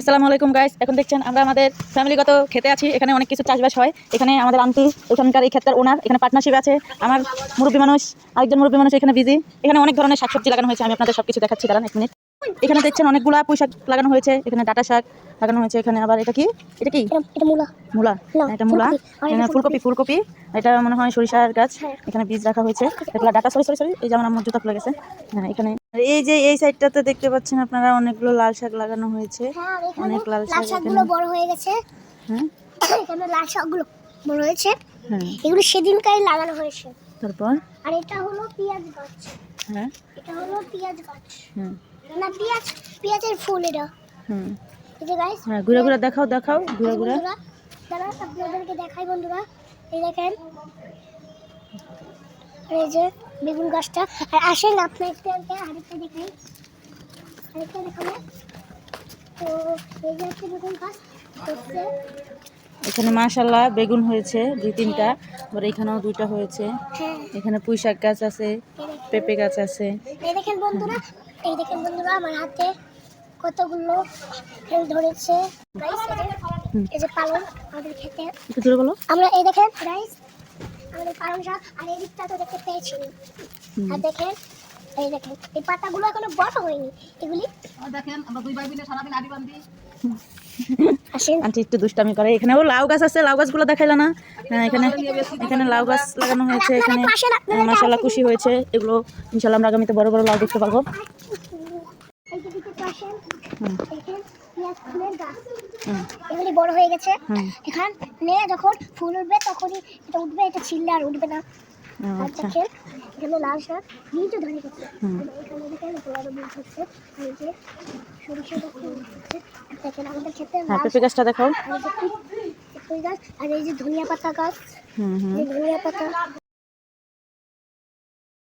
আসসালামু আলাইকুম গাইস, এখন দেখছেন আমরা আমাদের ফ্যামিলিগত খেতে আছি। এখানে অনেক কিছু চাষবাস হয়। এখানে আমাদের আন্টি এখানকার এই ক্ষেতের ওনার, এখানে পার্টনারশিপ আছে। আমার মুরব্বী মানুষ, আরেকজন মুরব্বী মানুষ এখানে বিজি। এখানে অনেক ধরনের শাকসবজি লাগানো হয়েছে, আমি আপনাদের সবকিছু দেখাচ্ছি, দাঁড়ান 1 মিনিট। এখানে দেখছেন অনেকগুলা পুঁই শাক লাগানো হয়েছে, এখানে ডাটা শাক লাগানো হয়েছে। এখানে আবার এটা কি, এটা মূলা। মূলা, এটা মূলা। এখানে ফুলকপি, এটা মনে হয় সরিষার গাছ। এখানে বীজ রাখা হয়েছে, এগুলো ডাটা। সরি, এই যে আমার আম্মুর জুতা খুলে গেছে। হ্যাঁ, এখানে এই যে এই সাইডটাতে দেখতে পাচ্ছেন আপনারা অনেকগুলো লাল শাক লাগানো হয়েছে। অনেক লাল শাক শাকগুলো বড় হয়ে গেছে। হ্যাঁ, এখানে লাল শাকগুলো বড় হয়েছে। হ্যাঁ, এগুলো সেদিনকারই লাগানো হয়েছে। তারপর আর এটা হলো পেঁয়াজ গাছ। হ্যাঁ, এটা হলো পেঁয়াজ গাছ। হ্যাঁ, না, পেঁয়াজের ফুল এটা। হুম, এই যে গাইস, হ্যাঁ, ঘুরে ঘুরে দেখাও, ঘুরে ঘুরে। বন্ধুরা দাঁড়া, আপনাদেরকে দেখাই বন্ধুরা। এই দেখেন, আর এই যে বেগুন গাছটা। আর আসেন আপনাদেরকে আরেকটা দেখাই, আরেকটা দেখাবো। তো এই যে একটা বেগুন গাছ হচ্ছে। এখানে মাশাআল্লাহ বেগুন হয়েছে 2-3টা, আবার এখানেও 2টা হয়েছে। হ্যাঁ, এখানে পুঁই শাক গাছ আছে, পেঁপে গাছ আছে। এই দেখেন বন্ধুরা, এই দেখেন বন্ধুরা, আমার হাতে কতগুলো ফল ধরেছে। গাইস, এই যে পালং আমাদের খেতে। একটু জোরে বলো। আমরা এই দেখেন গাইস, আমাদের পালং শাক। আর এই দিকটা তো দেখতে পেয়েছি। আর দেখেন, এই দেখেন এই পাতাগুলো এখনো বড় হয়নি। এগুলি দেখেন আমরা দুই ভাই মিলে সারাদিন আডি বান্ধি। আসেন। আন্টি একটু দুষ্টামি করে। এখানেও লাউ গাছ আছে, লাউ গাছগুলো দেখাইলো না। হ্যাঁ, এখানে লাউ গাছ লাগানো হয়েছে। এখানে মাশাআল্লাহ খুশি হয়েছে। এগুলো ইনশাআল্লাহ আমরা আগামীতে বড় বড় লাউ দেখতে পারবো। এই যে দিকে তো আসেন, হুম, দেখেন পেঁয়াজ ফুলের গাছ। হুম, এগুলি বড় হয়ে গেছে। হুম, এখানে যখন ফুল উঠবে তখনই এটা উঠবে, এটা ছিললে আর উঠবে না। আর আচ্ছা, দেখেন এখানে লাল শাক বীজও ধরে গেছে। হুম, এখানে দেখেন বড় বীজ হচ্ছে। আর এই যে সরিষা গাছ হচ্ছে। দেখেন আমাদের ক্ষেতে হ্যাঁ, লাল পেঁপে গাছটা দেখাও। আর এই যে পুঁই গাছ। আর এই যে ধনিয়া পাতা গাছ, হুম, হুম। এই ধনিয়া পাতা।